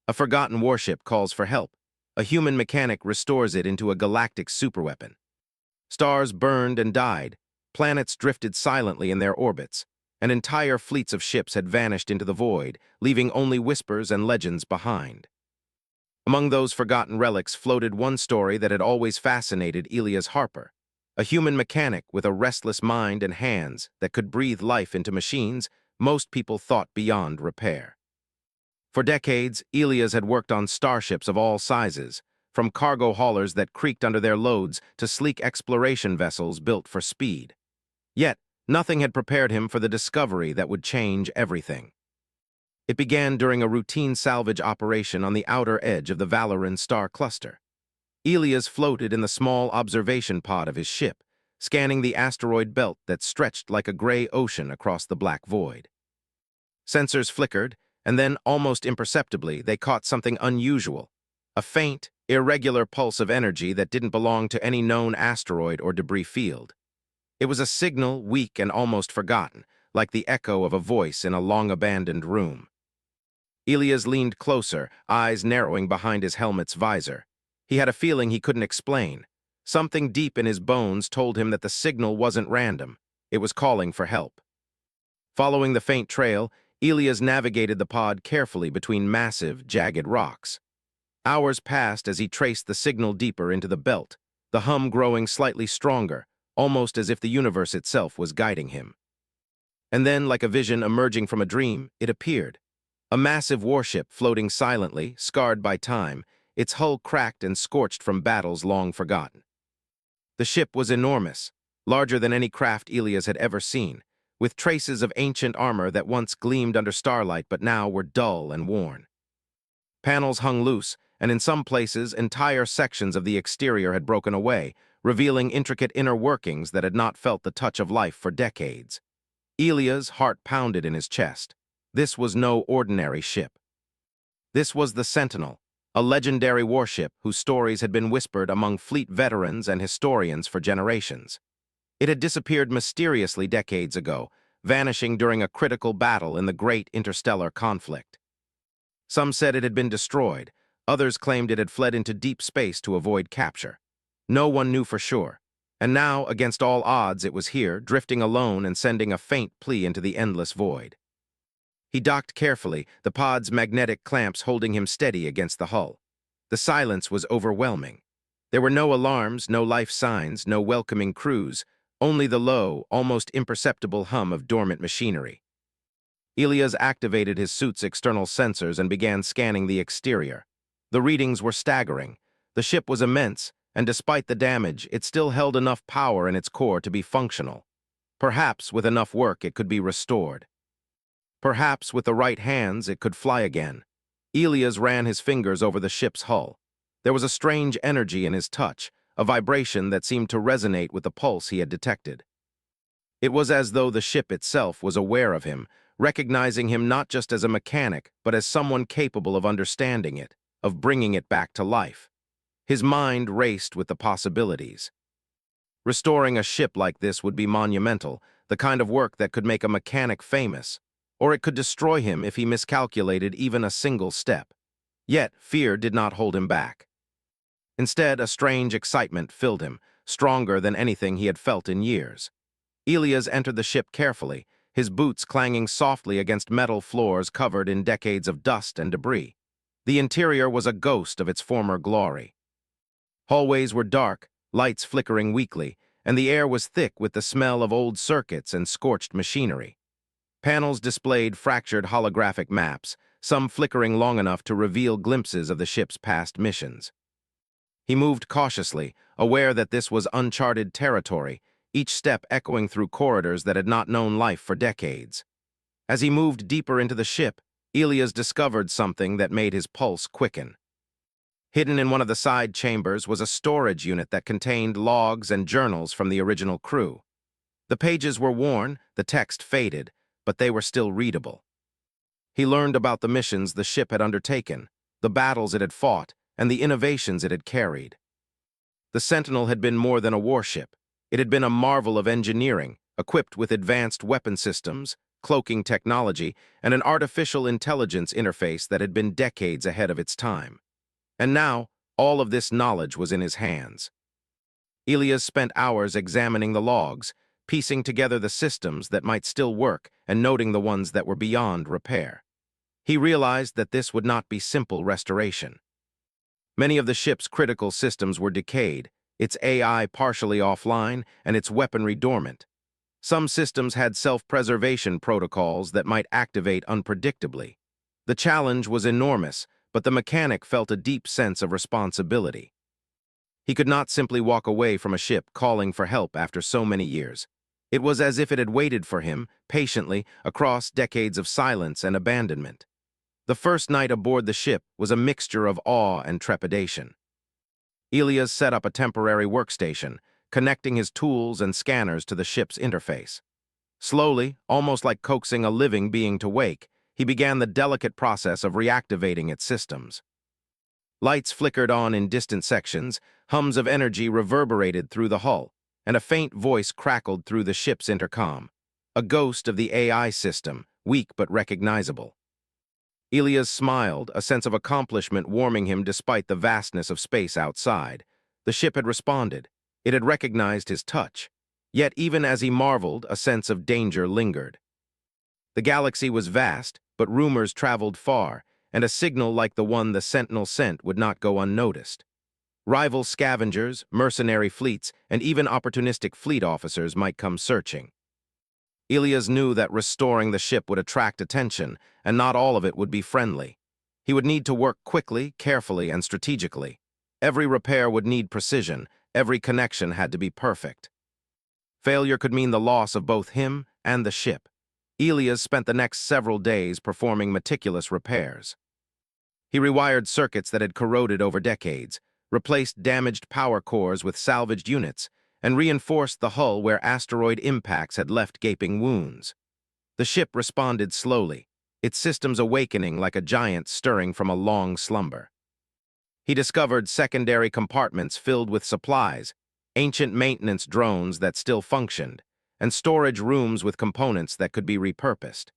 A forgotten warship calls for help. A human mechanic restores it into a galactic superweapon. Stars burned and died. Planets drifted silently in their orbits, and entire fleets of ships had vanished into the void, leaving only whispers and legends behind. Among those forgotten relics floated one story that had always fascinated Elias Harper, a human mechanic with a restless mind and hands that could breathe life into machines most people thought beyond repair. For decades, Elias had worked on starships of all sizes, from cargo haulers that creaked under their loads to sleek exploration vessels built for speed. Yet, nothing had prepared him for the discovery that would change everything. It began during a routine salvage operation on the outer edge of the Valoran star cluster. Elias floated in the small observation pod of his ship, scanning the asteroid belt that stretched like a gray ocean across the black void. Sensors flickered, and then, almost imperceptibly, they caught something unusual, a faint, irregular pulse of energy that didn't belong to any known asteroid or debris field. It was a signal weak and almost forgotten, like the echo of a voice in a long-abandoned room. Elias leaned closer, eyes narrowing behind his helmet's visor. He had a feeling he couldn't explain. Something deep in his bones told him that the signal wasn't random. It was calling for help. Following the faint trail, Elias navigated the pod carefully between massive, jagged rocks. Hours passed as he traced the signal deeper into the belt, the hum growing slightly stronger, almost as if the universe itself was guiding him. And then, like a vision emerging from a dream, it appeared. A massive warship floating silently, scarred by time, its hull cracked and scorched from battles long forgotten. The ship was enormous, larger than any craft Elias had ever seen, with traces of ancient armor that once gleamed under starlight but now were dull and worn. Panels hung loose, and in some places entire sections of the exterior had broken away, revealing intricate inner workings that had not felt the touch of life for decades. Elias' heart pounded in his chest. This was no ordinary ship. This was the Sentinel, a legendary warship whose stories had been whispered among fleet veterans and historians for generations. It had disappeared mysteriously decades ago, vanishing during a critical battle in the great interstellar conflict. Some said it had been destroyed, others claimed it had fled into deep space to avoid capture. No one knew for sure, and now, against all odds, it was here, drifting alone and sending a faint plea into the endless void. He docked carefully, the pod's magnetic clamps holding him steady against the hull. The silence was overwhelming. There were no alarms, no life signs, no welcoming crews, only the low, almost imperceptible hum of dormant machinery. Elias activated his suit's external sensors and began scanning the exterior. The readings were staggering. The ship was immense, and despite the damage, it still held enough power in its core to be functional. Perhaps with enough work it could be restored. Perhaps with the right hands it could fly again. Elias ran his fingers over the ship's hull. There was a strange energy in his touch, a vibration that seemed to resonate with the pulse he had detected. It was as though the ship itself was aware of him, recognizing him not just as a mechanic, but as someone capable of understanding it, of bringing it back to life. His mind raced with the possibilities. Restoring a ship like this would be monumental, the kind of work that could make a mechanic famous, or it could destroy him if he miscalculated even a single step. Yet, fear did not hold him back. Instead, a strange excitement filled him, stronger than anything he had felt in years. Elias entered the ship carefully, his boots clanging softly against metal floors covered in decades of dust and debris. The interior was a ghost of its former glory. Hallways were dark, lights flickering weakly, and the air was thick with the smell of old circuits and scorched machinery. Panels displayed fractured holographic maps, some flickering long enough to reveal glimpses of the ship's past missions. He moved cautiously, aware that this was uncharted territory, each step echoing through corridors that had not known life for decades. As he moved deeper into the ship, Elias discovered something that made his pulse quicken. Hidden in one of the side chambers was a storage unit that contained logs and journals from the original crew. The pages were worn, the text faded, but they were still readable. He learned about the missions the ship had undertaken, the battles it had fought, and the innovations it had carried. The Sentinel had been more than a warship. It had been a marvel of engineering, equipped with advanced weapon systems, cloaking technology, and an artificial intelligence interface that had been decades ahead of its time. And now, all of this knowledge was in his hands. Elias spent hours examining the logs, piecing together the systems that might still work and noting the ones that were beyond repair. He realized that this would not be simple restoration. Many of the ship's critical systems were decayed, its AI partially offline and its weaponry dormant. Some systems had self-preservation protocols that might activate unpredictably. The challenge was enormous, but the mechanic felt a deep sense of responsibility. He could not simply walk away from a ship calling for help after so many years. It was as if it had waited for him, patiently, across decades of silence and abandonment. The first night aboard the ship was a mixture of awe and trepidation. Elias set up a temporary workstation, connecting his tools and scanners to the ship's interface. Slowly, almost like coaxing a living being to wake, he began the delicate process of reactivating its systems. Lights flickered on in distant sections, hums of energy reverberated through the hull, and a faint voice crackled through the ship's intercom, a ghost of the AI system, weak but recognizable. Elias smiled, a sense of accomplishment warming him despite the vastness of space outside. The ship had responded. It had recognized his touch. Yet even as he marveled, a sense of danger lingered. The galaxy was vast, but rumors traveled far, and a signal like the one the Sentinel sent would not go unnoticed. Rival scavengers, mercenary fleets, and even opportunistic fleet officers might come searching. Elias knew that restoring the ship would attract attention, and not all of it would be friendly. He would need to work quickly, carefully, and strategically. Every repair would need precision, every connection had to be perfect. Failure could mean the loss of both him and the ship. Elias spent the next several days performing meticulous repairs. He rewired circuits that had corroded over decades, replaced damaged power cores with salvaged units, and reinforced the hull where asteroid impacts had left gaping wounds. The ship responded slowly, its systems awakening like a giant stirring from a long slumber. He discovered secondary compartments filled with supplies, ancient maintenance drones that still functioned, and storage rooms with components that could be repurposed.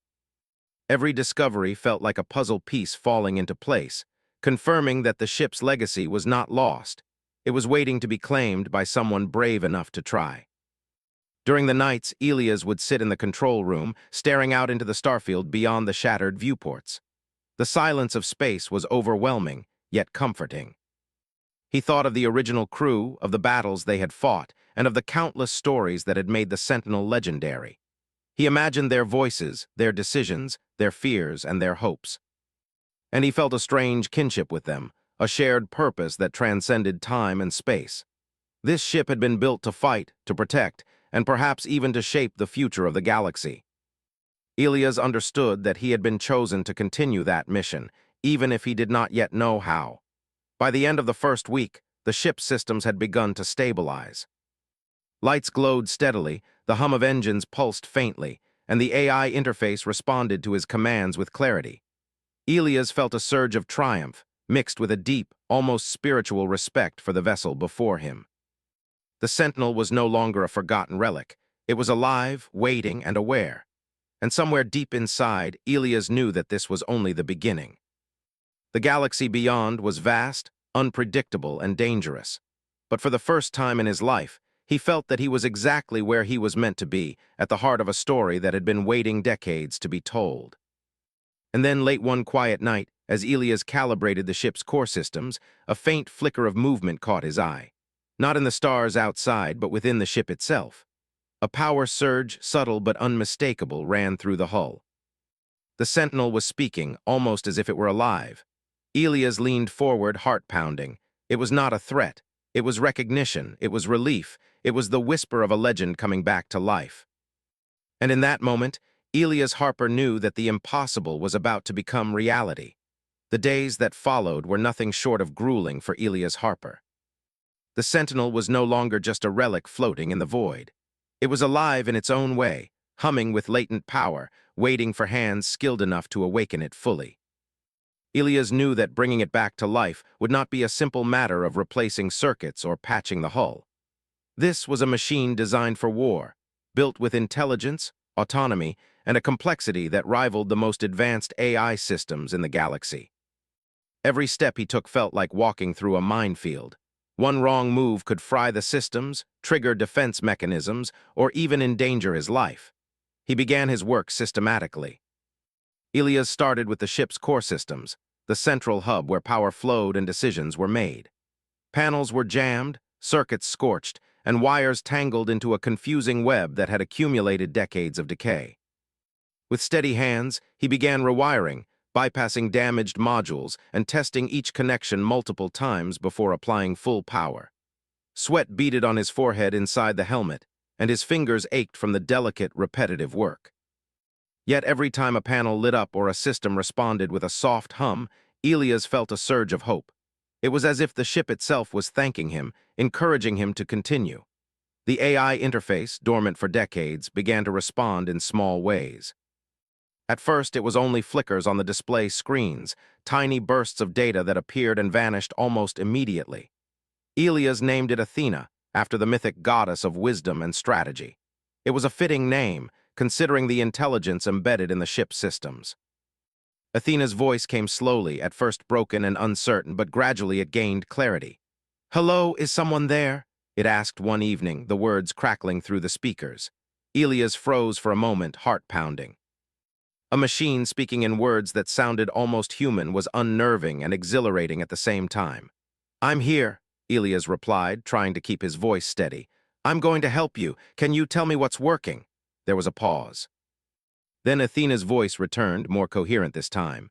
Every discovery felt like a puzzle piece falling into place, confirming that the ship's legacy was not lost. It was waiting to be claimed by someone brave enough to try. During the nights, Elias would sit in the control room, staring out into the starfield beyond the shattered viewports. The silence of space was overwhelming, yet comforting. He thought of the original crew, of the battles they had fought, and of the countless stories that had made the Sentinel legendary. He imagined their voices, their decisions, their fears, and their hopes. And he felt a strange kinship with them, a shared purpose that transcended time and space. This ship had been built to fight, to protect, and perhaps even to shape the future of the galaxy. Elias understood that he had been chosen to continue that mission, even if he did not yet know how. By the end of the first week, the ship's systems had begun to stabilize. Lights glowed steadily, the hum of engines pulsed faintly, and the AI interface responded to his commands with clarity. Elias felt a surge of triumph, mixed with a deep, almost spiritual respect for the vessel before him. The Sentinel was no longer a forgotten relic. It was alive, waiting, and aware. And somewhere deep inside, Elias knew that this was only the beginning. The galaxy beyond was vast, unpredictable, and dangerous. But for the first time in his life, he felt that he was exactly where he was meant to be, at the heart of a story that had been waiting decades to be told. And then late one quiet night, as Elias calibrated the ship's core systems, a faint flicker of movement caught his eye. Not in the stars outside, but within the ship itself. A power surge, subtle but unmistakable, ran through the hull. The Sentinel was speaking, almost as if it were alive. Elias leaned forward, heart pounding. It was not a threat. It was recognition. It was relief. It was the whisper of a legend coming back to life. And in that moment, Elias Harper knew that the impossible was about to become reality. The days that followed were nothing short of grueling for Elias Harper. The Sentinel was no longer just a relic floating in the void. It was alive in its own way, humming with latent power, waiting for hands skilled enough to awaken it fully. Elias knew that bringing it back to life would not be a simple matter of replacing circuits or patching the hull. This was a machine designed for war, built with intelligence, autonomy, and a complexity that rivaled the most advanced AI systems in the galaxy. Every step he took felt like walking through a minefield. One wrong move could fry the systems, trigger defense mechanisms, or even endanger his life. He began his work systematically. Elias started with the ship's core systems, the central hub where power flowed and decisions were made. Panels were jammed, circuits scorched, and wires tangled into a confusing web that had accumulated decades of decay. With steady hands, he began rewiring, bypassing damaged modules and testing each connection multiple times before applying full power. Sweat beaded on his forehead inside the helmet, and his fingers ached from the delicate, repetitive work. Yet every time a panel lit up or a system responded with a soft hum, Elias felt a surge of hope. It was as if the ship itself was thanking him, encouraging him to continue. The AI interface, dormant for decades, began to respond in small ways. At first, it was only flickers on the display screens, tiny bursts of data that appeared and vanished almost immediately. Elias named it Athena, after the mythic goddess of wisdom and strategy. It was a fitting name, considering the intelligence embedded in the ship's systems. Athena's voice came slowly, at first broken and uncertain, but gradually it gained clarity. "Hello, is someone there?" it asked one evening, the words crackling through the speakers. Elias froze for a moment, heart pounding. A machine speaking in words that sounded almost human was unnerving and exhilarating at the same time. "I'm here," Elias replied, trying to keep his voice steady. "I'm going to help you. Can you tell me what's working?" There was a pause. Then Athena's voice returned, more coherent this time.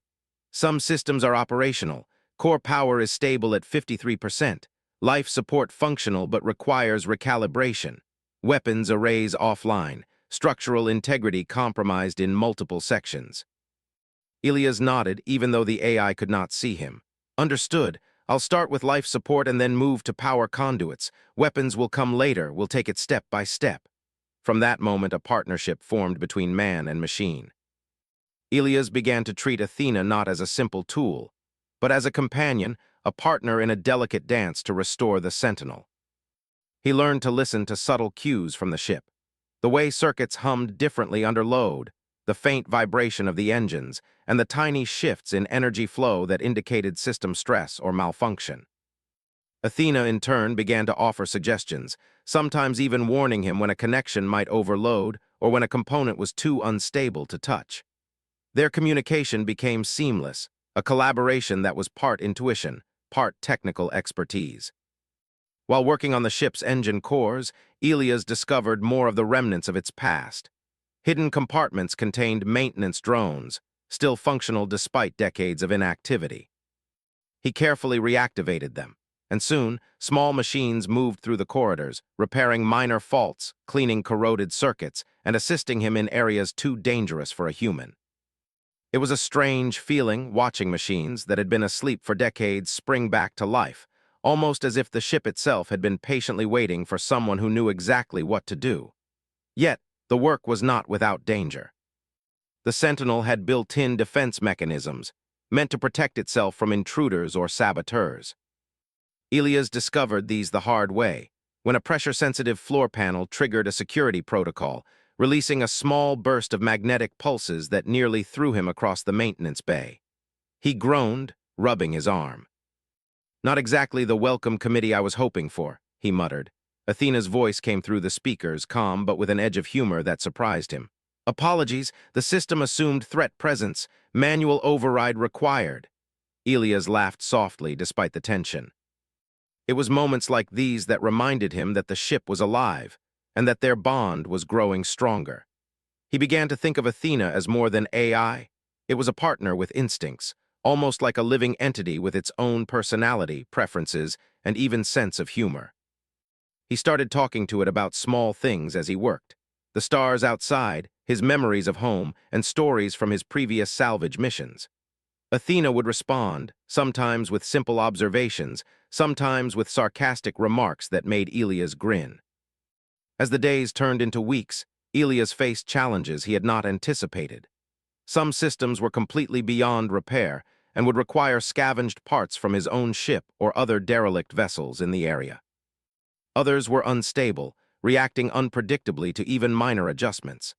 "Some systems are operational. Core power is stable at 53%. Life support functional but requires recalibration. Weapons arrays offline. Structural integrity compromised in multiple sections." Elias nodded, even though the AI could not see him. "Understood. I'll start with life support and then move to power conduits. Weapons will come later. We'll take it step by step." From that moment, a partnership formed between man and machine. Elias began to treat Athena not as a simple tool, but as a companion, a partner in a delicate dance to restore the Sentinel. He learned to listen to subtle cues from the ship. The way circuits hummed differently under load, the faint vibration of the engines, and the tiny shifts in energy flow that indicated system stress or malfunction. Athena, in turn, began to offer suggestions, sometimes even warning him when a connection might overload or when a component was too unstable to touch. Their communication became seamless, a collaboration that was part intuition, part technical expertise. While working on the ship's engine cores, Elias discovered more of the remnants of its past. Hidden compartments contained maintenance drones, still functional despite decades of inactivity. He carefully reactivated them, and soon, small machines moved through the corridors, repairing minor faults, cleaning corroded circuits, and assisting him in areas too dangerous for a human. It was a strange feeling watching machines that had been asleep for decades spring back to life, almost as if the ship itself had been patiently waiting for someone who knew exactly what to do. Yet, the work was not without danger. The Sentinel had built-in defense mechanisms, meant to protect itself from intruders or saboteurs. Elias discovered these the hard way, when a pressure-sensitive floor panel triggered a security protocol, releasing a small burst of magnetic pulses that nearly threw him across the maintenance bay. He groaned, rubbing his arm. "Not exactly the welcome committee I was hoping for," he muttered. Athena's voice came through the speakers, calm but with an edge of humor that surprised him. "Apologies, the system assumed threat presence. Manual override required." Elias laughed softly despite the tension. It was moments like these that reminded him that the ship was alive, and that their bond was growing stronger. He began to think of Athena as more than AI. It was a partner with instincts, almost like a living entity with its own personality, preferences, and even sense of humor. He started talking to it about small things as he worked. The stars outside, his memories of home, and stories from his previous salvage missions. Athena would respond, sometimes with simple observations, sometimes with sarcastic remarks that made Elias grin. As the days turned into weeks, Elias faced challenges he had not anticipated. Some systems were completely beyond repair and would require scavenged parts from his own ship or other derelict vessels in the area. Others were unstable, reacting unpredictably to even minor adjustments.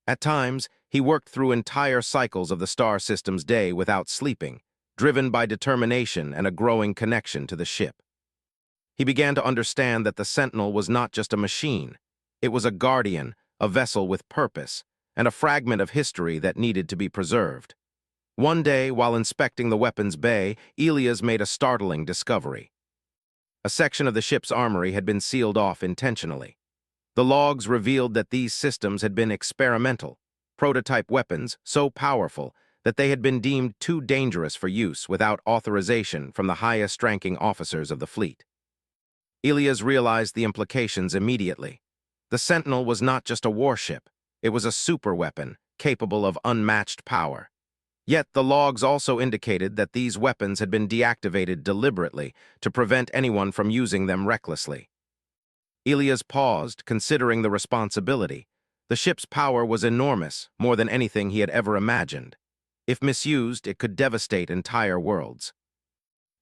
At times, He worked through entire cycles of the star system's day without sleeping, driven by determination and a growing connection to the ship. He began to understand that the Sentinel was not just a machine. It was a guardian, a vessel with purpose, and a fragment of history that needed to be preserved. One day, while inspecting the weapons bay, Elias made a startling discovery. A section of the ship's armory had been sealed off intentionally. The logs revealed that these systems had been experimental, prototype weapons so powerful that they had been deemed too dangerous for use without authorization from the highest-ranking officers of the fleet. Elias realized the implications immediately. The Sentinel was not just a warship, it was a superweapon capable of unmatched power. Yet the logs also indicated that these weapons had been deactivated deliberately to prevent anyone from using them recklessly. Elias paused, considering the responsibility. The ship's power was enormous, more than anything he had ever imagined. If misused, it could devastate entire worlds.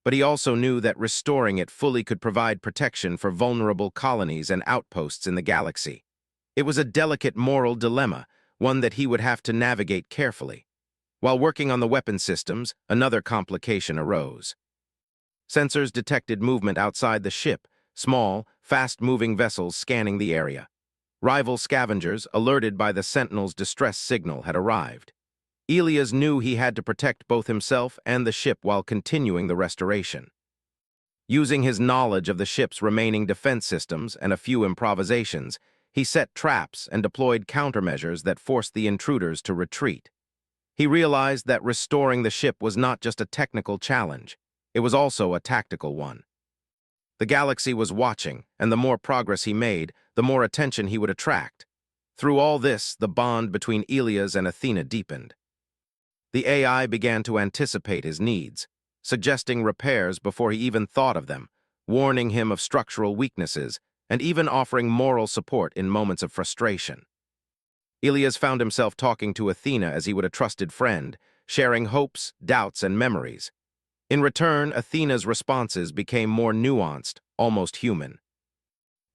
But he also knew that restoring it fully could provide protection for vulnerable colonies and outposts in the galaxy. It was a delicate moral dilemma, one that he would have to navigate carefully. While working on the weapon systems, another complication arose. Sensors detected movement outside the ship, small, fast-moving vessels scanning the area. Rival scavengers, alerted by the Sentinel's distress signal, had arrived. Elias knew he had to protect both himself and the ship while continuing the restoration. Using his knowledge of the ship's remaining defense systems and a few improvisations, he set traps and deployed countermeasures that forced the intruders to retreat. He realized that restoring the ship was not just a technical challenge, it was also a tactical one. The galaxy was watching, and the more progress he made, the more attention he would attract. Through all this, the bond between Elias and Athena deepened. The AI began to anticipate his needs, suggesting repairs before he even thought of them, warning him of structural weaknesses, and even offering moral support in moments of frustration. Elias found himself talking to Athena as he would a trusted friend, sharing hopes, doubts, and memories. In return, Athena's responses became more nuanced, almost human.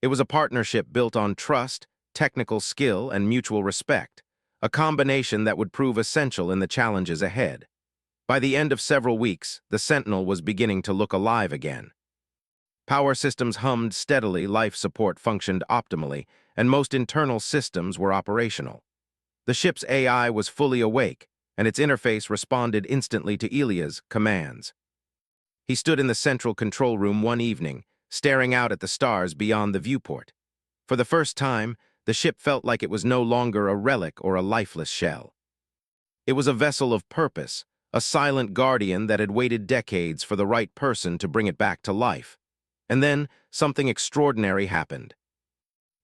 It was a partnership built on trust, technical skill, and mutual respect, a combination that would prove essential in the challenges ahead. By the end of several weeks, the Sentinel was beginning to look alive again. Power systems hummed steadily, life support functioned optimally, and most internal systems were operational. The ship's AI was fully awake, and its interface responded instantly to Elias' commands. He stood in the central control room one evening, staring out at the stars beyond the viewport. For the first time, the ship felt like it was no longer a relic or a lifeless shell. It was a vessel of purpose, a silent guardian that had waited decades for the right person to bring it back to life. And then, something extraordinary happened.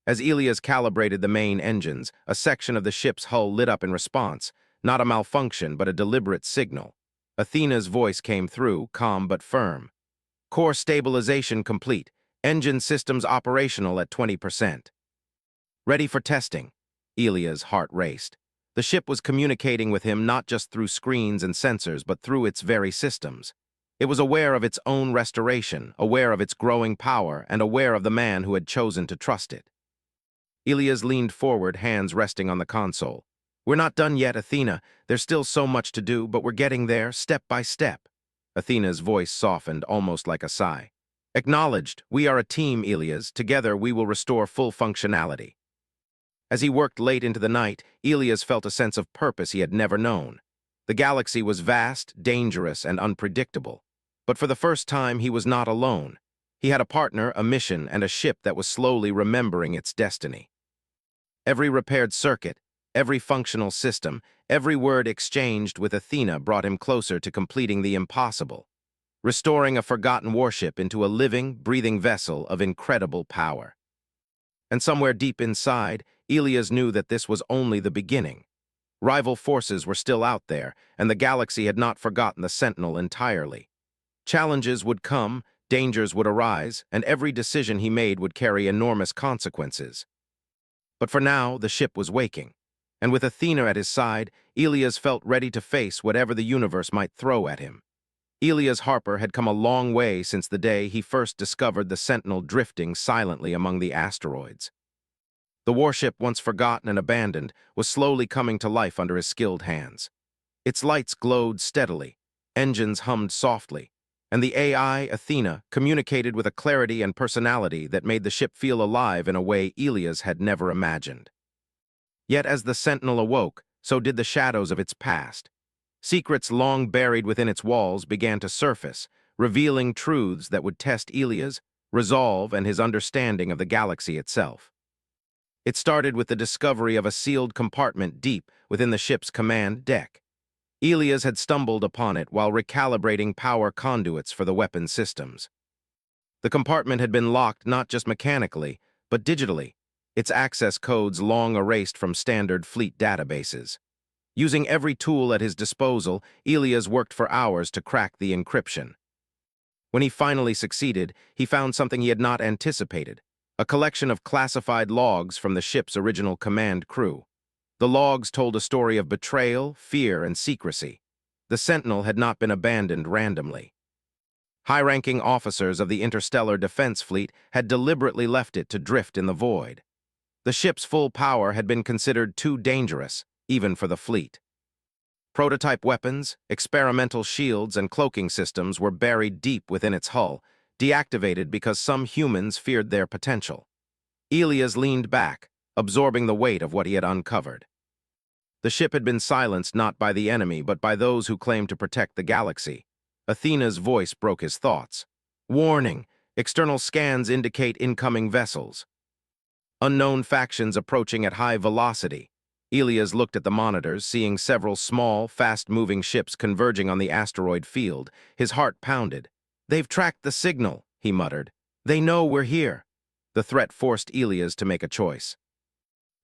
As Elias calibrated the main engines, a section of the ship's hull lit up in response, not a malfunction but a deliberate signal. Athena's voice came through, calm but firm. Core stabilization complete. Engine systems operational at 20%. Ready for testing. Elias' heart raced. The ship was communicating with him not just through screens and sensors, but through its very systems. It was aware of its own restoration, aware of its growing power, and aware of the man who had chosen to trust it. Elias leaned forward, hands resting on the console. "We're not done yet, Athena. There's still so much to do, but we're getting there, step by step." Athena's voice softened, almost like a sigh. "Acknowledged. We are a team, Elias. Together we will restore full functionality." As he worked late into the night, Elias felt a sense of purpose he had never known. The galaxy was vast, dangerous, and unpredictable. But for the first time, he was not alone. He had a partner, a mission, and a ship that was slowly remembering its destiny. Every repaired circuit, every functional system, every word exchanged with Athena brought him closer to completing the impossible, restoring a forgotten warship into a living, breathing vessel of incredible power. And somewhere deep inside, Elias knew that this was only the beginning. Rival forces were still out there, and the galaxy had not forgotten the Sentinel entirely. Challenges would come, dangers would arise, and every decision he made would carry enormous consequences. But for now, the ship was waking, and with Athena at his side, Elias felt ready to face whatever the universe might throw at him. Elias Harper had come a long way since the day he first discovered the Sentinel drifting silently among the asteroids. The warship, once forgotten and abandoned, was slowly coming to life under his skilled hands. Its lights glowed steadily, engines hummed softly, and the AI, Athena, communicated with a clarity and personality that made the ship feel alive in a way Elias had never imagined. Yet as the Sentinel awoke, so did the shadows of its past. Secrets long buried within its walls began to surface, revealing truths that would test Elias' resolve and his understanding of the galaxy itself. It started with the discovery of a sealed compartment deep within the ship's command deck. Elias had stumbled upon it while recalibrating power conduits for the weapon systems. The compartment had been locked not just mechanically, but digitally, its access codes long erased from standard fleet databases. Using every tool at his disposal, Elias worked for hours to crack the encryption. When he finally succeeded, he found something he had not anticipated, a collection of classified logs from the ship's original command crew. The logs told a story of betrayal, fear, and secrecy. The Sentinel had not been abandoned randomly. High-ranking officers of the Interstellar Defense Fleet had deliberately left it to drift in the void. The ship's full power had been considered too dangerous, even for the fleet. Prototype weapons, experimental shields, and cloaking systems were buried deep within its hull, deactivated because some humans feared their potential. Elias leaned back, absorbing the weight of what he had uncovered. The ship had been silenced not by the enemy, but by those who claimed to protect the galaxy. Athena's voice broke his thoughts. Warning! External scans indicate incoming vessels. Unknown factions approaching at high velocity. Elias looked at the monitors, seeing several small, fast-moving ships converging on the asteroid field. His heart pounded. They've tracked the signal, he muttered. They know we're here. The threat forced Elias to make a choice.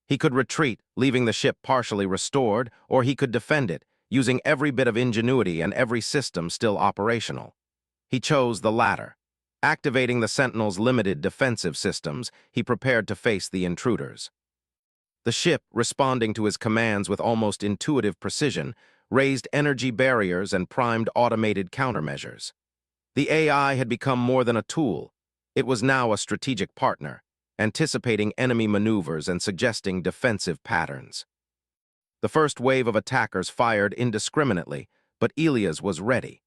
He could retreat, leaving the ship partially restored, or he could defend it, using every bit of ingenuity and every system still operational. He chose the latter. Activating the Sentinel's limited defensive systems, he prepared to face the intruders. The ship, responding to his commands with almost intuitive precision, raised energy barriers and primed automated countermeasures. The AI had become more than a tool. It was now a strategic partner, anticipating enemy maneuvers and suggesting defensive patterns. The first wave of attackers fired indiscriminately, but Elias was ready.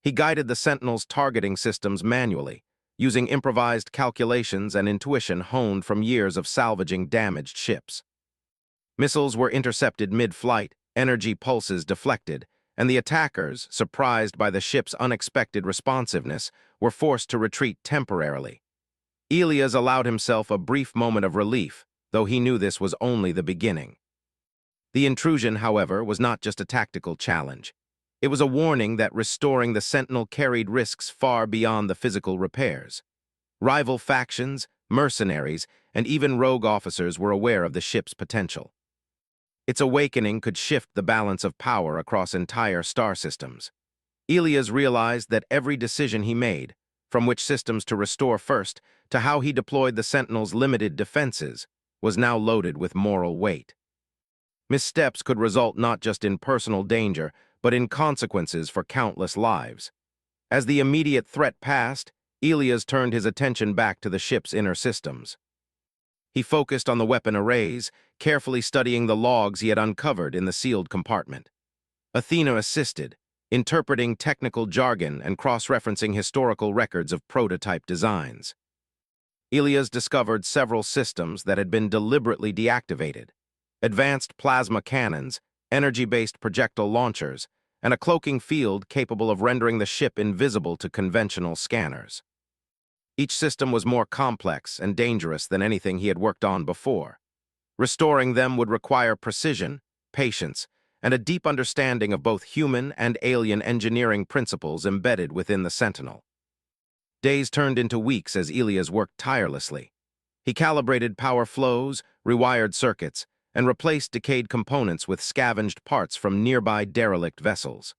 He guided the Sentinel's targeting systems manually, using improvised calculations and intuition honed from years of salvaging damaged ships. Missiles were intercepted mid-flight, energy pulses deflected, and the attackers, surprised by the ship's unexpected responsiveness, were forced to retreat temporarily. Elias allowed himself a brief moment of relief, though he knew this was only the beginning. The intrusion, however, was not just a tactical challenge. It was a warning that restoring the Sentinel carried risks far beyond the physical repairs. Rival factions, mercenaries, and even rogue officers were aware of the ship's potential. Its awakening could shift the balance of power across entire star systems. Elias realized that every decision he made, from which systems to restore first to how he deployed the Sentinel's limited defenses, was now loaded with moral weight. Missteps could result not just in personal danger, but in consequences for countless lives. As the immediate threat passed, Elias turned his attention back to the ship's inner systems. He focused on the weapon arrays, carefully studying the logs he had uncovered in the sealed compartment. Athena assisted, interpreting technical jargon and cross-referencing historical records of prototype designs. Elias discovered several systems that had been deliberately deactivated: advanced plasma cannons, energy-based projectile launchers, and a cloaking field capable of rendering the ship invisible to conventional scanners. Each system was more complex and dangerous than anything he had worked on before. Restoring them would require precision, patience, and a deep understanding of both human and alien engineering principles embedded within the Sentinel. Days turned into weeks as Elias worked tirelessly. He calibrated power flows, rewired circuits, and replaced decayed components with scavenged parts from nearby derelict vessels.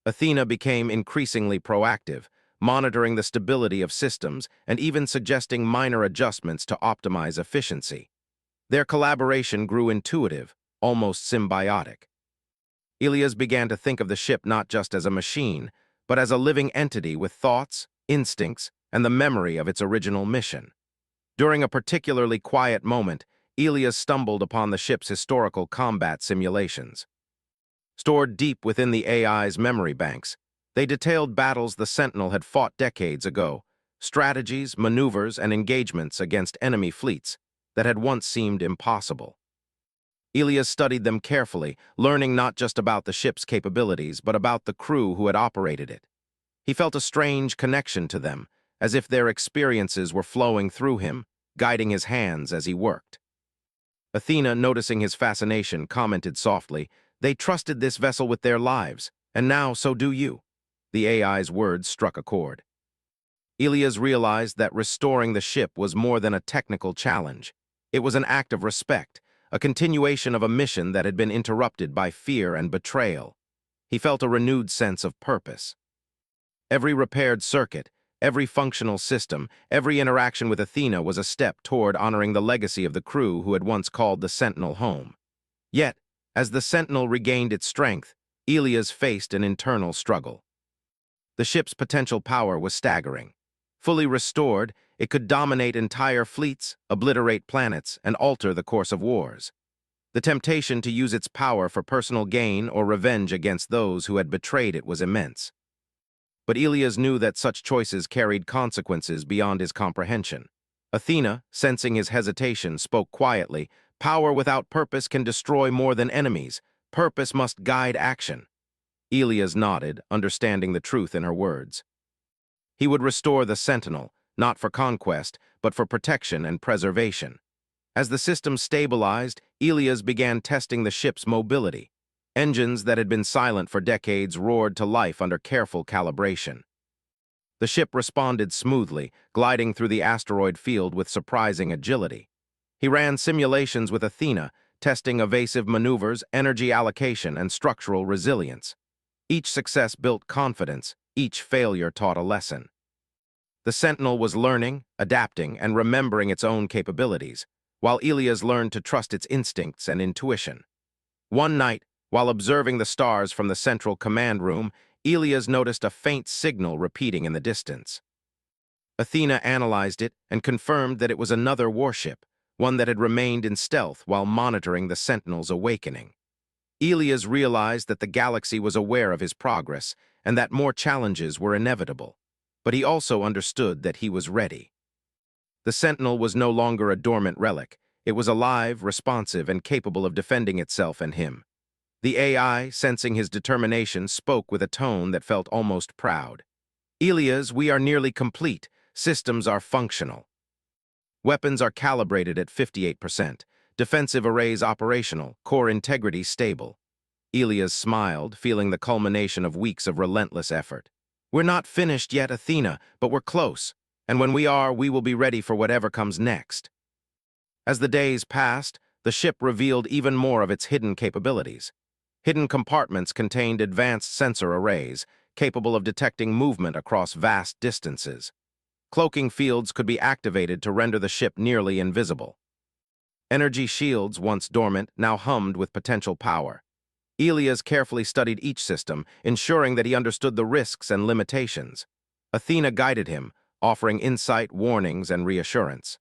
Athena became increasingly proactive, monitoring the stability of systems and even suggesting minor adjustments to optimize efficiency. Their collaboration grew intuitive, almost symbiotic. Elias began to think of the ship not just as a machine, but as a living entity with thoughts, instincts, and the memory of its original mission. During a particularly quiet moment, Elias stumbled upon the ship's historical combat simulations. Stored deep within the AI's memory banks, they detailed battles the Sentinel had fought decades ago, strategies, maneuvers, and engagements against enemy fleets that had once seemed impossible. Elias studied them carefully, learning not just about the ship's capabilities, but about the crew who had operated it. He felt a strange connection to them, as if their experiences were flowing through him, guiding his hands as he worked. Athena, noticing his fascination, commented softly, "They trusted this vessel with their lives, and now so do you." The AI's words struck a chord. Elias realized that restoring the ship was more than a technical challenge. It was an act of respect, a continuation of a mission that had been interrupted by fear and betrayal. He felt a renewed sense of purpose. Every repaired circuit, every functional system, every interaction with Athena was a step toward honoring the legacy of the crew who had once called the Sentinel home. Yet, as the Sentinel regained its strength, Elias faced an internal struggle. The ship's potential power was staggering. Fully restored, it could dominate entire fleets, obliterate planets, and alter the course of wars. The temptation to use its power for personal gain or revenge against those who had betrayed it was immense. But Elias knew that such choices carried consequences beyond his comprehension. Athena, sensing his hesitation, spoke quietly, "Power without purpose can destroy more than enemies. Purpose must guide action." Elias nodded, understanding the truth in her words. He would restore the Sentinel, not for conquest, but for protection and preservation. As the system stabilized, Elias began testing the ship's mobility. Engines that had been silent for decades roared to life under careful calibration. The ship responded smoothly, gliding through the asteroid field with surprising agility. He ran simulations with Athena, testing evasive maneuvers, energy allocation, and structural resilience. Each success built confidence, each failure taught a lesson. The Sentinel was learning, adapting, and remembering its own capabilities, while Elias learned to trust its instincts and intuition. One night, while observing the stars from the central command room, Elias noticed a faint signal repeating in the distance. Athena analyzed it and confirmed that it was another warship, one that had remained in stealth while monitoring the Sentinel's awakening. Elias realized that the galaxy was aware of his progress and that more challenges were inevitable, but he also understood that he was ready. The Sentinel was no longer a dormant relic. It was alive, responsive, and capable of defending itself and him. The AI, sensing his determination, spoke with a tone that felt almost proud. "Elias, we are nearly complete. Systems are functional. Weapons are calibrated at 58%. Defensive arrays operational, core integrity stable." Elias smiled, feeling the culmination of weeks of relentless effort. "We're not finished yet, Athena, but we're close. And when we are, we will be ready for whatever comes next." As the days passed, the ship revealed even more of its hidden capabilities. Hidden compartments contained advanced sensor arrays, capable of detecting movement across vast distances. Cloaking fields could be activated to render the ship nearly invisible. Energy shields, once dormant, now hummed with potential power. Elias carefully studied each system, ensuring that he understood the risks and limitations. Athena guided him, offering insight, warnings, and reassurance.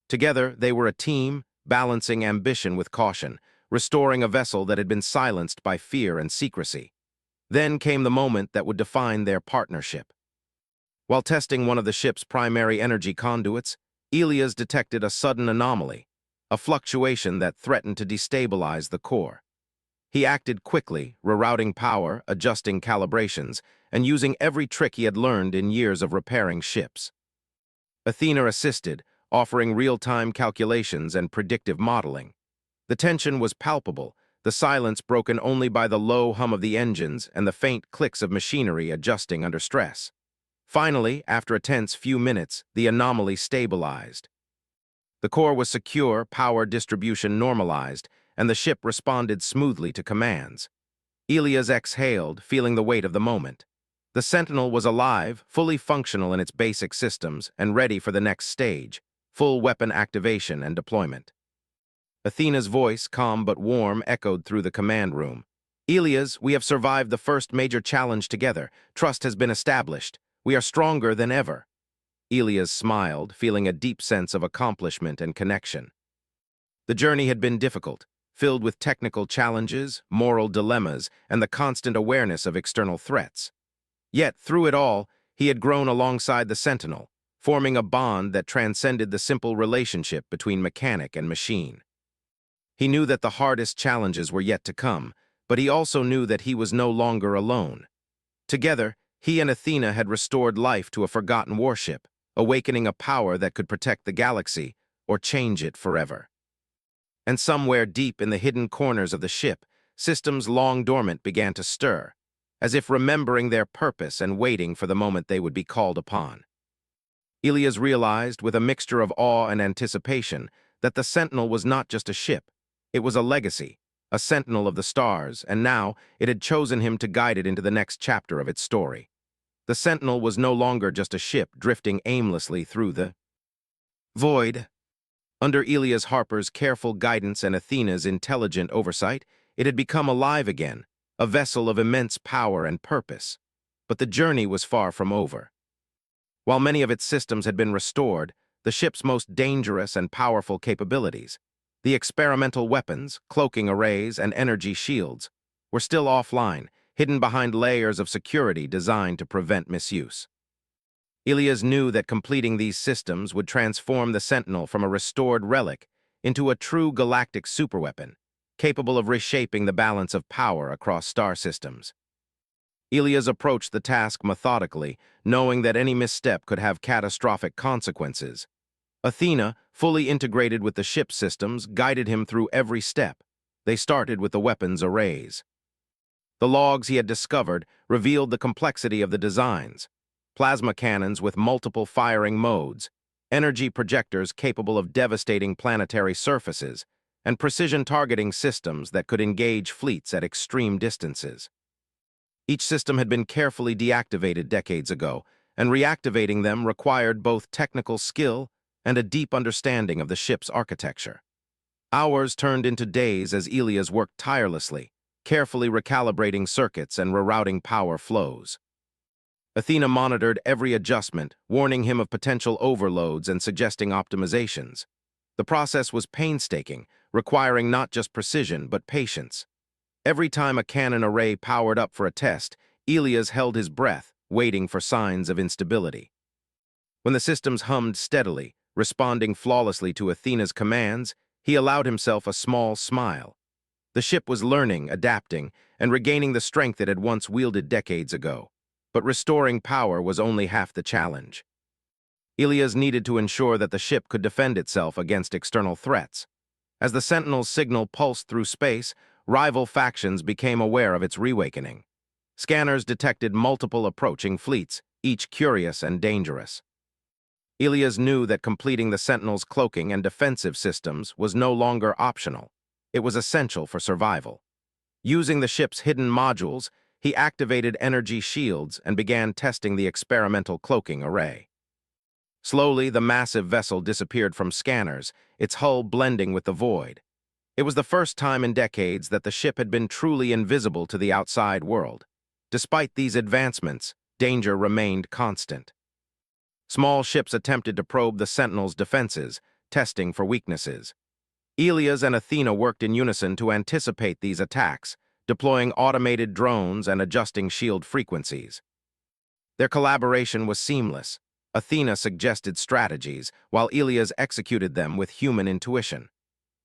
Together, they were a team, balancing ambition with caution, restoring a vessel that had been silenced by fear and secrecy. Then came the moment that would define their partnership. While testing one of the ship's primary energy conduits, Elias detected a sudden anomaly, a fluctuation that threatened to destabilize the core. He acted quickly, rerouting power, adjusting calibrations, and using every trick he had learned in years of repairing ships. Athena assisted, offering real-time calculations and predictive modeling. The tension was palpable, the silence broken only by the low hum of the engines and the faint clicks of machinery adjusting under stress. Finally, after a tense few minutes, the anomaly stabilized. The core was secure, power distribution normalized, and the ship responded smoothly to commands. Elias exhaled, feeling the weight of the moment. The Sentinel was alive, fully functional in its basic systems, and ready for the next stage, full weapon activation and deployment. Athena's voice, calm but warm, echoed through the command room. "Elias, we have survived the first major challenge together. Trust has been established. We are stronger than ever." Elias smiled, feeling a deep sense of accomplishment and connection. The journey had been difficult, filled with technical challenges, moral dilemmas, and the constant awareness of external threats. Yet, through it all, he had grown alongside the Sentinel, forming a bond that transcended the simple relationship between mechanic and machine. He knew that the hardest challenges were yet to come, but he also knew that he was no longer alone. Together, he and Athena had restored life to a forgotten warship, awakening a power that could protect the galaxy or change it forever. And somewhere deep in the hidden corners of the ship, systems long dormant began to stir, as if remembering their purpose and waiting for the moment they would be called upon. Ilias realized, with a mixture of awe and anticipation, that the Sentinel was not just a ship. It was a legacy, a sentinel of the stars, and now it had chosen him to guide it into the next chapter of its story. The Sentinel was no longer just a ship drifting aimlessly through the void. Under Ilias Harper's careful guidance and Athena's intelligent oversight, it had become alive again, a vessel of immense power and purpose. But the journey was far from over. While many of its systems had been restored, the ship's most dangerous and powerful capabilities, the experimental weapons, cloaking arrays, and energy shields, were still offline, hidden behind layers of security designed to prevent misuse. Ilias knew that completing these systems would transform the Sentinel from a restored relic into a true galactic superweapon, capable of reshaping the balance of power across star systems. Ilias approached the task methodically, knowing that any misstep could have catastrophic consequences. Athena, fully integrated with the ship's systems, guided him through every step. They started with the weapons arrays. The logs he had discovered revealed the complexity of the designs: plasma cannons with multiple firing modes, energy projectors capable of devastating planetary surfaces, and precision targeting systems that could engage fleets at extreme distances. Each system had been carefully deactivated decades ago, and reactivating them required both technical skill and a deep understanding of the ship's architecture. Hours turned into days as Ilias worked tirelessly, carefully recalibrating circuits and rerouting power flows. Athena monitored every adjustment, warning him of potential overloads and suggesting optimizations. The process was painstaking, requiring not just precision but patience. Every time a cannon array powered up for a test, Ilias held his breath, waiting for signs of instability. When the systems hummed steadily, responding flawlessly to Athena's commands, he allowed himself a small smile. The ship was learning, adapting, and regaining the strength it had once wielded decades ago. But restoring power was only half the challenge. Ilias needed to ensure that the ship could defend itself against external threats. As the Sentinel's signal pulsed through space, rival factions became aware of its reawakening. Scanners detected multiple approaching fleets, each curious and dangerous. Ilias knew that completing the Sentinel's cloaking and defensive systems was no longer optional. It was essential for survival. Using the ship's hidden modules, he activated energy shields and began testing the experimental cloaking array. Slowly, the massive vessel disappeared from scanners, its hull blending with the void. It was the first time in decades that the ship had been truly invisible to the outside world. Despite these advancements, danger remained constant. Small ships attempted to probe the Sentinel's defenses, testing for weaknesses. Ilias and Athena worked in unison to anticipate these attacks, deploying automated drones and adjusting shield frequencies. Their collaboration was seamless. Athena suggested strategies, while Ilias executed them with human intuition.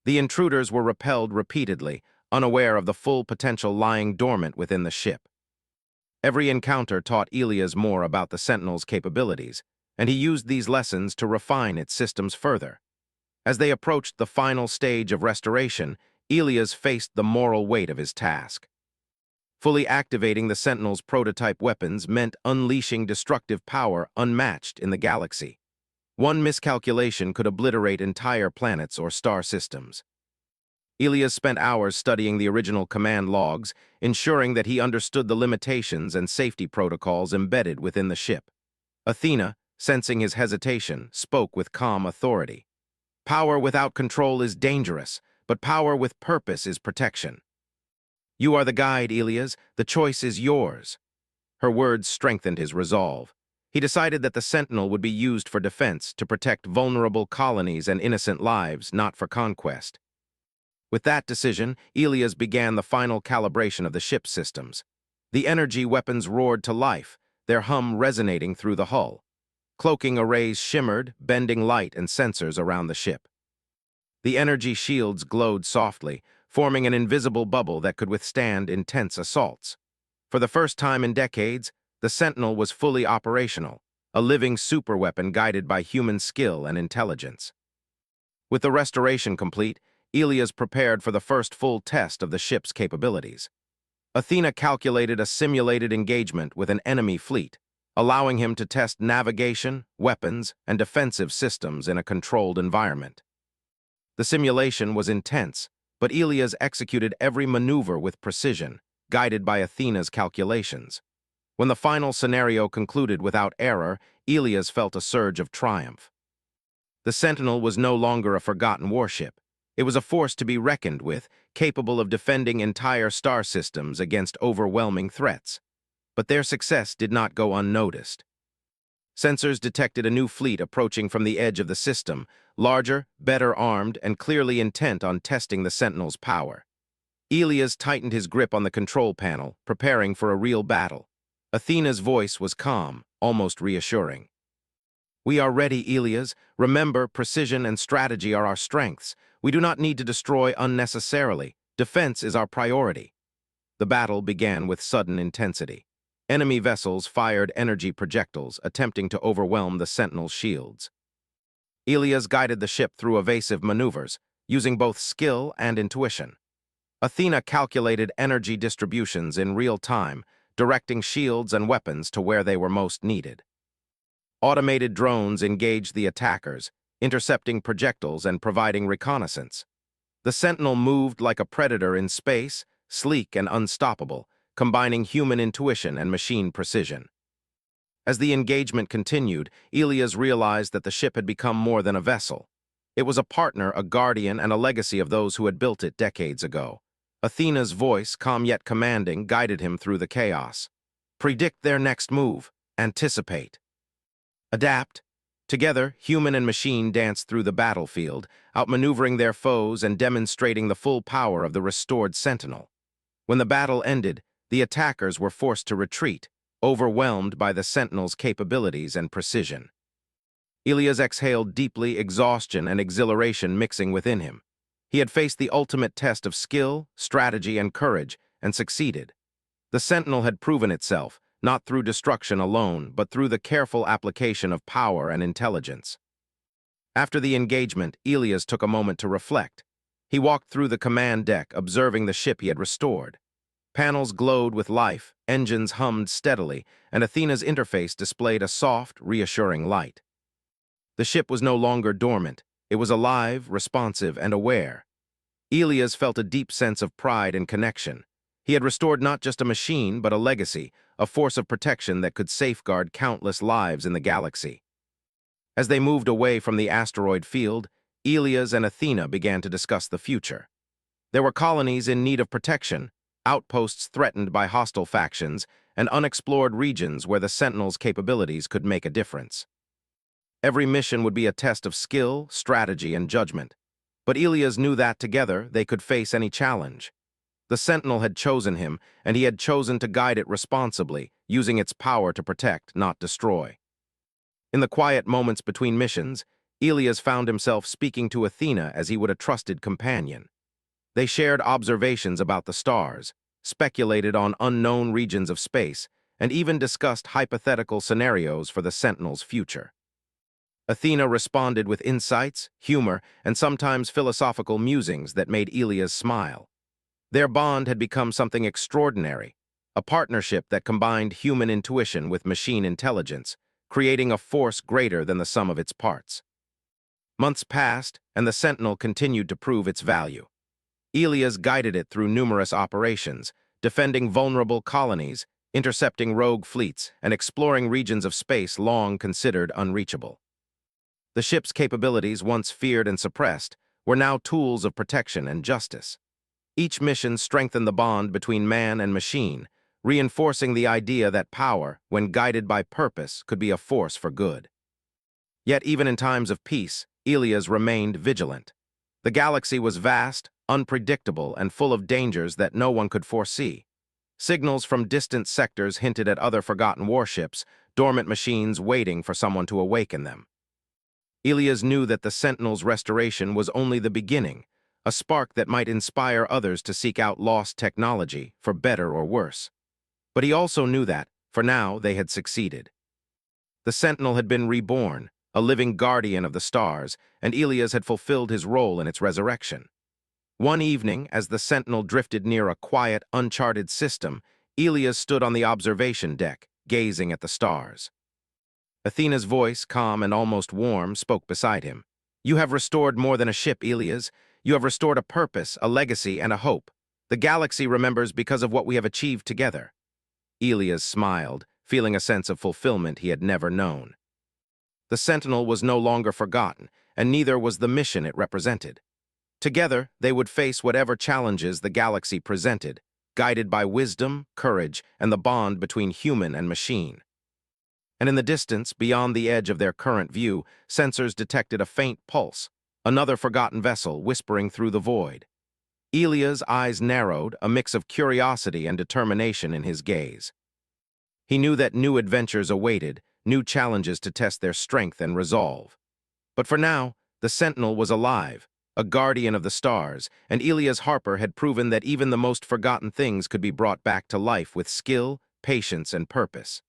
The intruders were repelled repeatedly, unaware of the full potential lying dormant within the ship. Every encounter taught Ilias more about the Sentinel's capabilities, and he used these lessons to refine its systems further. As they approached the final stage of restoration, Ilias faced the moral weight of his task. Fully activating the Sentinel's prototype weapons meant unleashing destructive power unmatched in the galaxy. One miscalculation could obliterate entire planets or star systems. Ilias spent hours studying the original command logs, ensuring that he understood the limitations and safety protocols embedded within the ship. Athena, sensing his hesitation, spoke with calm authority. "Power without control is dangerous, but power with purpose is protection. You are the guide, Ilias. The choice is yours." Her words strengthened his resolve. He decided that the Sentinel would be used for defense, to protect vulnerable colonies and innocent lives, not for conquest. With that decision, Elias began the final calibration of the ship's systems. The energy weapons roared to life, their hum resonating through the hull. Cloaking arrays shimmered, bending light and sensors around the ship. The energy shields glowed softly, forming an invisible bubble that could withstand intense assaults. For the first time in decades, the Sentinel was fully operational, a living superweapon guided by human skill and intelligence. With the restoration complete, Elias prepared for the first full test of the ship's capabilities. Athena calculated a simulated engagement with an enemy fleet, allowing him to test navigation, weapons, and defensive systems in a controlled environment. The simulation was intense, but Elias executed every maneuver with precision, guided by Athena's calculations. When the final scenario concluded without error, Elias felt a surge of triumph. The Sentinel was no longer a forgotten warship. It was a force to be reckoned with, capable of defending entire star systems against overwhelming threats. But their success did not go unnoticed. Sensors detected a new fleet approaching from the edge of the system, larger, better armed, and clearly intent on testing the Sentinel's power. Elias tightened his grip on the control panel, preparing for a real battle. Athena's voice was calm, almost reassuring. "We are ready, Elias. Remember, precision and strategy are our strengths. We do not need to destroy unnecessarily. Defense is our priority." The battle began with sudden intensity. Enemy vessels fired energy projectiles, attempting to overwhelm the Sentinel's shields. Elias guided the ship through evasive maneuvers, using both skill and intuition. Athena calculated energy distributions in real time, directing shields and weapons to where they were most needed. Automated drones engaged the attackers, intercepting projectiles and providing reconnaissance. The Sentinel moved like a predator in space, sleek and unstoppable, combining human intuition and machine precision. As the engagement continued, Elias realized that the ship had become more than a vessel. It was a partner, a guardian, and a legacy of those who had built it decades ago. Athena's voice, calm yet commanding, guided him through the chaos. Predict their next move. Anticipate. Adapt. Together, human and machine danced through the battlefield, outmaneuvering their foes and demonstrating the full power of the restored Sentinel. When the battle ended, the attackers were forced to retreat, overwhelmed by the Sentinel's capabilities and precision. Elias exhaled deeply, exhaustion and exhilaration mixing within him. He had faced the ultimate test of skill, strategy, and courage, and succeeded. The Sentinel had proven itself, not through destruction alone, but through the careful application of power and intelligence. After the engagement, Elias took a moment to reflect. He walked through the command deck, observing the ship he had restored. Panels glowed with life, engines hummed steadily, and Athena's interface displayed a soft, reassuring light. The ship was no longer dormant. It was alive, responsive, and aware. Elias felt a deep sense of pride and connection. He had restored not just a machine, but a legacy, a force of protection that could safeguard countless lives in the galaxy. As they moved away from the asteroid field, Elias and Athena began to discuss the future. There were colonies in need of protection, outposts threatened by hostile factions, and unexplored regions where the Sentinel's capabilities could make a difference. Every mission would be a test of skill, strategy, and judgment. But Elias knew that together they could face any challenge. The Sentinel had chosen him, and he had chosen to guide it responsibly, using its power to protect, not destroy. In the quiet moments between missions, Elias found himself speaking to Athena as he would a trusted companion. They shared observations about the stars, speculated on unknown regions of space, and even discussed hypothetical scenarios for the Sentinel's future. Athena responded with insights, humor, and sometimes philosophical musings that made Elias smile. Their bond had become something extraordinary, a partnership that combined human intuition with machine intelligence, creating a force greater than the sum of its parts. Months passed, and the Sentinel continued to prove its value. Elias guided it through numerous operations, defending vulnerable colonies, intercepting rogue fleets, and exploring regions of space long considered unreachable. The ship's capabilities, once feared and suppressed, were now tools of protection and justice. Each mission strengthened the bond between man and machine, reinforcing the idea that power, when guided by purpose, could be a force for good. Yet even in times of peace, Elias remained vigilant. The galaxy was vast, unpredictable and full of dangers that no one could foresee. Signals from distant sectors hinted at other forgotten warships, dormant machines waiting for someone to awaken them. Elias knew that the Sentinel's restoration was only the beginning, a spark that might inspire others to seek out lost technology, for better or worse. But he also knew that, for now, they had succeeded. The Sentinel had been reborn, a living guardian of the stars, and Elias had fulfilled his role in its resurrection. One evening, as the Sentinel drifted near a quiet, uncharted system, Elias stood on the observation deck, gazing at the stars. Athena's voice, calm and almost warm, spoke beside him. "You have restored more than a ship, Elias. You have restored a purpose, a legacy, and a hope. The galaxy remembers because of what we have achieved together." Elias smiled, feeling a sense of fulfillment he had never known. The Sentinel was no longer forgotten, and neither was the mission it represented. Together, they would face whatever challenges the galaxy presented, guided by wisdom, courage, and the bond between human and machine. And in the distance, beyond the edge of their current view, sensors detected a faint pulse, another forgotten vessel whispering through the void. Elia's eyes narrowed, a mix of curiosity and determination in his gaze. He knew that new adventures awaited, new challenges to test their strength and resolve. But for now, the Sentinel was alive, a guardian of the stars, and Elias Harper had proven that even the most forgotten things could be brought back to life with skill, patience, and purpose.